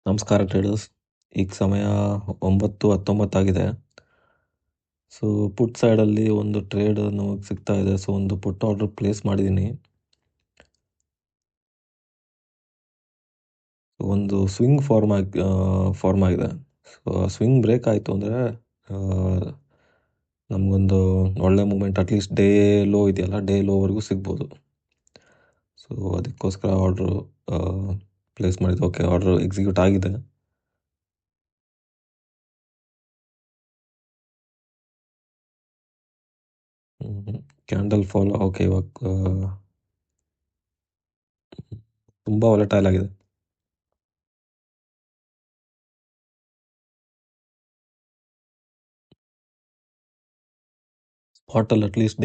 ನಮಸ್ಕಾರ ಟ್ರೇಡರ್ಸ್. ಈಗ ಸಮಯ 9:19 ಆಗಿದೆ. ಸೊ ಪುಟ್ ಸೈಡಲ್ಲಿ ಒಂದು ಟ್ರೇಡ್ ನಮಗೆ ಸಿಗ್ತಾ ಇದೆ. ಸೊ ಒಂದು ಪುಟ್ ಆರ್ಡರ್ ಪ್ಲೇಸ್ ಮಾಡಿದ್ದೀನಿ. ಒಂದು ಸ್ವಿಂಗ್ ಫಾರ್ಮ್ ಆಗಿದೆ. ಸೊ ಸ್ವಿಂಗ್ ಬ್ರೇಕ್ ಆಯಿತು ಅಂದರೆ ನಮಗೊಂದು ಒಳ್ಳೆ ಮೂಮೆಂಟ್, ಅಟ್ಲೀಸ್ಟ್ ಡೇ ಲೋ ಇದೆಯಲ್ಲ, ಡೇ ಲೋವರೆಗೂ ಸಿಗ್ಬೋದು. ಸೊ ಅದಕ್ಕೋಸ್ಕರ ಆರ್ಡ್ರು ಪ್ಲೇಸ್ ಮಾಡಿದ್ದು. ಓಕೆ, ಆರ್ಡ್ರ್ ಎಕ್ಸಿಕ್ಯೂಟ್ ಆಗಿದೆ. Candle follow. ಓಕೆ, ಇವಾಗ ತುಂಬ ವಾಲಟೈಲ್ ಆಗಿದೆ. ಸ್ಪಾಟಲ್ಲಿ ಅಟ್ಲೀಸ್ಟ್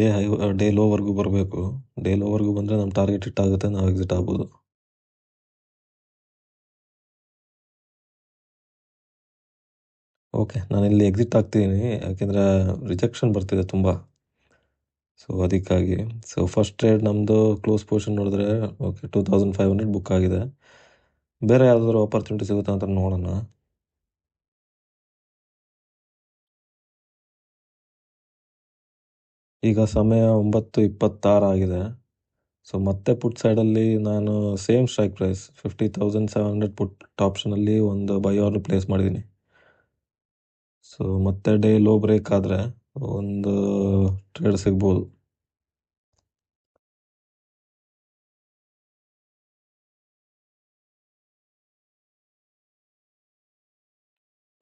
ಡೇ ಲೋವರೆಗೂ ಬರಬೇಕು. ಡೇ ಲೋವರೆಗೂ ಬಂದರೆ ನಮ್ಮ ಟಾರ್ಗೆಟ್ ಹಿಟ್ ಆಗುತ್ತೆ, ನಾವು ಎಕ್ಸಿಟ್ ಆಗ್ಬೋದು. ಓಕೆ, ನಾನಿಲ್ಲಿ ಎಕ್ಸಿಟ್ ಆಗ್ತಿದ್ದೀನಿ, ಯಾಕೆಂದರೆ ರಿಜೆಕ್ಷನ್ ಬರ್ತಿದೆ ತುಂಬ. ಸೊ ಅದಕ್ಕಾಗಿ. ಸೊ ಫಸ್ಟ್ ಟ್ರೇಡ್ ನಮ್ಮದು ಕ್ಲೋಸ್ ಪೊಸಿಷನ್ ನೋಡಿದ್ರೆ ಓಕೆ 2500 ಬುಕ್ ಆಗಿದೆ. ಬೇರೆ ಯಾವುದಾದ್ರು ಆಪರ್ಚುನಿಟಿ ಸಿಗುತ್ತಾ ಅಂತ ನೋಡೋಣ. ಈಗ ಸಮಯ 9:26 ಆಗಿದೆ. ಸೊ ಮತ್ತೆ ಪುಟ್ ಸೈಡಲ್ಲಿ ನಾನು ಸೇಮ್ ಸ್ಟ್ರೈಕ್ ಪ್ರೈಸ್ 50,700 ಪುಟ್ ಆಪ್ಷನಲ್ಲಿ ಒಂದು ಬೈ ಆರ್ಡರ್ ಪ್ಲೇಸ್ ಮಾಡಿದ್ದೀನಿ. ಸೊ ಮತ್ತೆ ಡೇ ಲೋ ಬ್ರೇಕ್ ಆದರೆ ಒಂದು ಟ್ರೇಡ್ ಸಿಗ್ಬೋದು.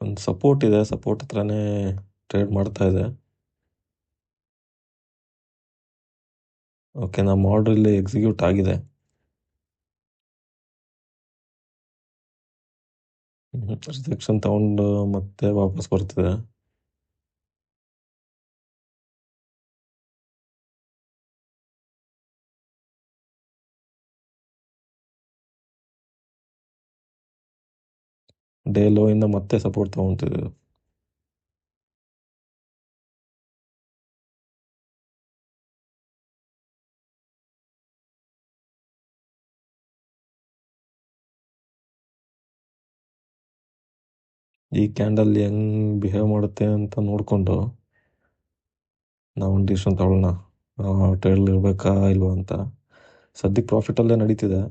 ಒಂದು ಸಪೋರ್ಟ್ ಇದೆ, ಸಪೋರ್ಟ್ ಹತ್ರನೇ ಟ್ರೇಡ್ ಮಾಡ್ತಾ ಇದೆ. ಓಕೆ, ನಮ್ಮ ಆರ್ಡರ್ ಇಲ್ಲಿ ಎಕ್ಸಿಕ್ಯೂಟ್ ಆಗಿದೆ. ರಿಜೆಕ್ಷನ್ ತಗೊಂಡು ಮತ್ತೆ ವಾಪಸ್ ಬರ್ತಿದೆ. ಡೇ ಲೋ ಇಂದ ಮತ್ತೆ ಸಪೋರ್ಟ್ ತಗೊಂತಿದೆ. ಈ ಕ್ಯಾಂಡಲ್ ಹೆಂಗ್ ಬಿಹೇವ್ ಮಾಡುತ್ತೆ ಅಂತ ನೋಡಿಕೊಂಡು ನಾವು ಒಂದು ಡಿಸಿಷನ್ ತಗೊಳ್ಳೋಣ, ಟ್ರೇಡ್ ಇರಬೇಕಾ ಇಲ್ವಾ ಅಂತ. ಸದ್ಯಕ್ಕೆ ಪ್ರಾಫಿಟಲ್ಲೇ ನಡೀತಿದೆ.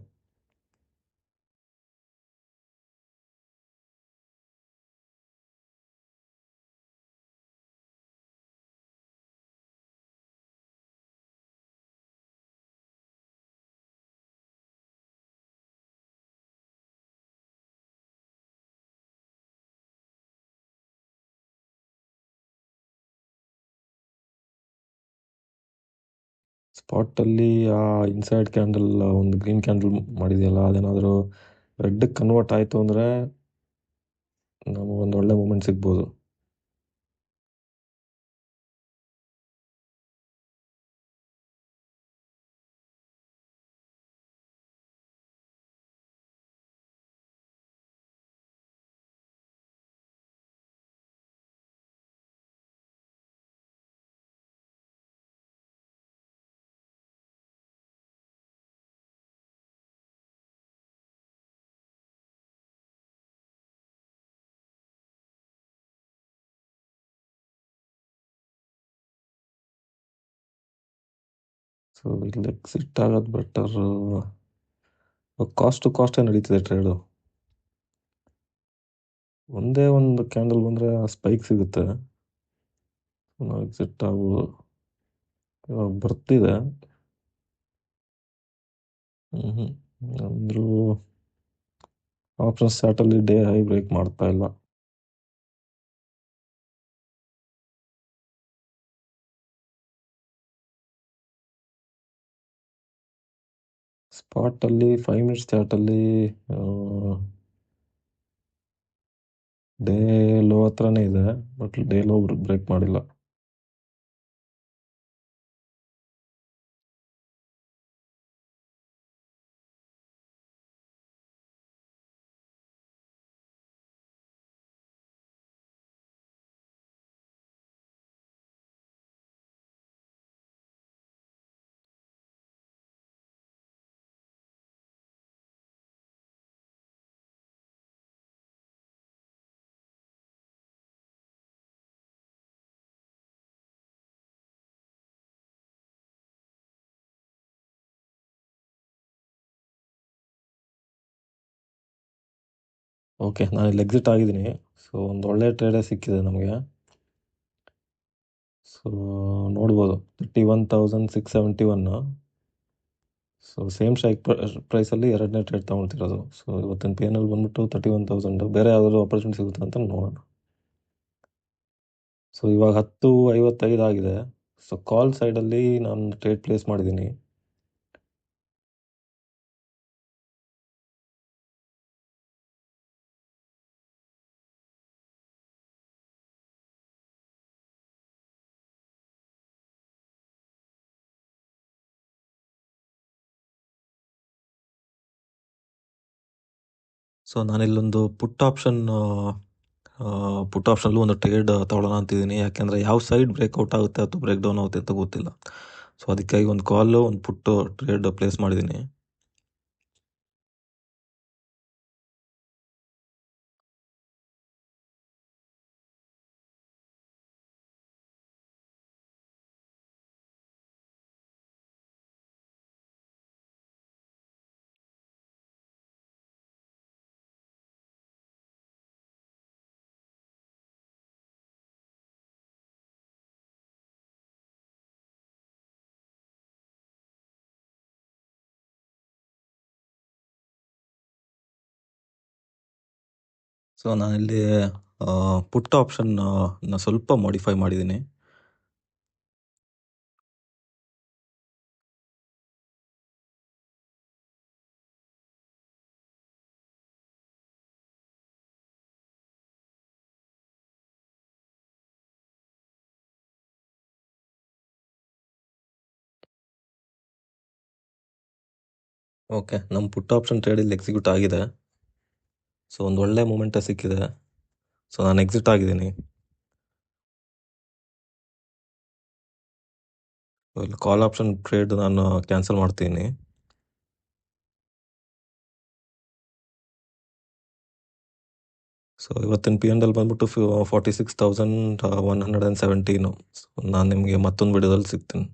ಸ್ಪಾಟಲ್ಲಿ ಆ ಇನ್ಸೈಡ್ ಕ್ಯಾಂಡಲ್, ಒಂದು ಗ್ರೀನ್ ಕ್ಯಾಂಡಲ್ ಮಾಡಿದೆಯಲ್ಲ, ಅದೇನಾದರೂ ರೆಡ್ ಕನ್ವರ್ಟ್ ಆಯಿತು ಅಂದರೆ ನಮಗೊಂದು ಒಳ್ಳೆ ಮೂಮೆಂಟ್ ಸಿಗ್ಬೋದು. ಸೊ ಇಲ್ಲಿ ಎಕ್ಸಿಟ್ ಆಗೋದು ಬೆಟರ್. ಕಾಸ್ಟ್ ಟು ಕಾಸ್ಟೇ ನಡೀತಿದೆ ಟ್ರೇಡು. ಒಂದೇ ಒಂದು ಕ್ಯಾಂಡಲ್ ಬಂದರೆ ಸ್ಪೈಕ್ ಸಿಗುತ್ತೆ, ನಾವು ಎಕ್ಸಿಟ್ ಆಗ್ಬೋದು. ಇವಾಗ ಬರ್ತಿದೆ. ಅಂದರೂ ಆಪ್ಷನ್ಸ್ ಚಾರ್ಟಲ್ಲಿ ಡೇ ಹೈ ಬ್ರೇಕ್ ಮಾಡ್ತಾ ಇಲ್ಲ. ಸ್ಪಾಟಲ್ಲಿ 5 ಮಿನಿಟ್ಸ್ ಚಾರ್ಟಲ್ಲಿ ಡೇ ಲೋ ಹತ್ರನೇ ಇದೆ, ಬಟ್ ಡೇ ಲೋ ಬ್ರೇಕ್ ಮಾಡಿಲ್ಲ. ಓಕೆ, ನಾನು ಇಲ್ಲಿ ಎಕ್ಸಿಟ್ ಆಗಿದ್ದೀನಿ. ಸೊ ಒಂದು ಒಳ್ಳೆ ಟ್ರೇಡೇ ಸಿಕ್ಕಿದೆ ನಮಗೆ. ಸೊ ನೋಡ್ಬೋದು 31,671. ಸೊ ಸೇಮ್ ಸ್ಟ್ರೈಕ್ ಪ್ರೈಸಲ್ಲಿ ಎರಡನೇ ಟ್ರೇಡ್ ತೊಗೊಳ್ತಿರೋದು. ಸೊ ಇವತ್ತಿನ ಪಿ ಎನ್ ಎಲ್ ಬಂದ್ಬಿಟ್ಟು 31,000. ಬೇರೆ ಯಾವ್ದಾದ್ರು ಆಪರ್ಚುನಿಟಿ ಸಿಗುತ್ತೆ ಅಂತ ನೋಡೋಣ. ಸೊ ಇವಾಗ 10:55 ಆಗಿದೆ. ಸೊ ಕಾಲ್ ಸೈಡಲ್ಲಿ ನಾನು ಟ್ರೇಡ್ ಪ್ಲೇಸ್ ಮಾಡಿದ್ದೀನಿ. ಸೊ ನಾನಿಲ್ಲೊಂದು ಪುಟ್ ಆಪ್ಷನ್ಲು ಒಂದು ಟ್ರೇಡ್ ತೊಗೊಳ್ಳೋಣ ಅಂತಿದ್ದೀನಿ. ಯಾಕೆಂದರೆ ಯಾವ ಸೈಡ್ ಬ್ರೇಕ್ಔಟ್ ಆಗುತ್ತೆ ಅಥವಾ ಬ್ರೇಕ್ ಡೌನ್ ಆಗುತ್ತೆ ಅಂತ ಗೊತ್ತಿಲ್ಲ. ಸೊ ಅದಕ್ಕಾಗಿ ಒಂದು ಕಾಲು ಒಂದು ಪುಟ್ಟು ಟ್ರೇಡ್ ಪ್ಲೇಸ್ ಮಾಡಿದ್ದೀನಿ. ಸೊ ನಾನಿಲ್ಲಿ ಪುಟ್ ಆಪ್ಷನ್ ಸ್ವಲ್ಪ ಮಾಡಿಫೈ ಮಾಡಿದ್ದೀನಿ. ಓಕೆ, ನಮ್ಮ ಪುಟ್ ಆಪ್ಷನ್ ಟ್ರೇಡ್ ಇಲ್ಲಿ ಎಕ್ಸಿಕ್ಯೂಟ್ ಆಗಿದೆ. ಸೊ ಒಂದು ಒಳ್ಳೆ ಮೂಮೆಂಟೇ ಸಿಕ್ಕಿದೆ. ಸೊ ನಾನು ಎಕ್ಸಿಟ್ ಆಗಿದ್ದೀನಿ. ಇಲ್ಲಿ ಕಾಲ್ ಆಪ್ಷನ್ ಟ್ರೇಡ್ ನಾನು ಕ್ಯಾನ್ಸಲ್ ಮಾಡ್ತೀನಿ. ಸೊ ಇವತ್ತಿನ ಪಿ ಎನ್ ಎಲ್ ಬಂದ್ಬಿಟ್ಟು 46,117. ಸೊ ನಾನು ನಿಮಗೆ ಮತ್ತೊಂದು ವಿಡಿಯೋದಲ್ಲಿ ಸಿಗ್ತೀನಿ.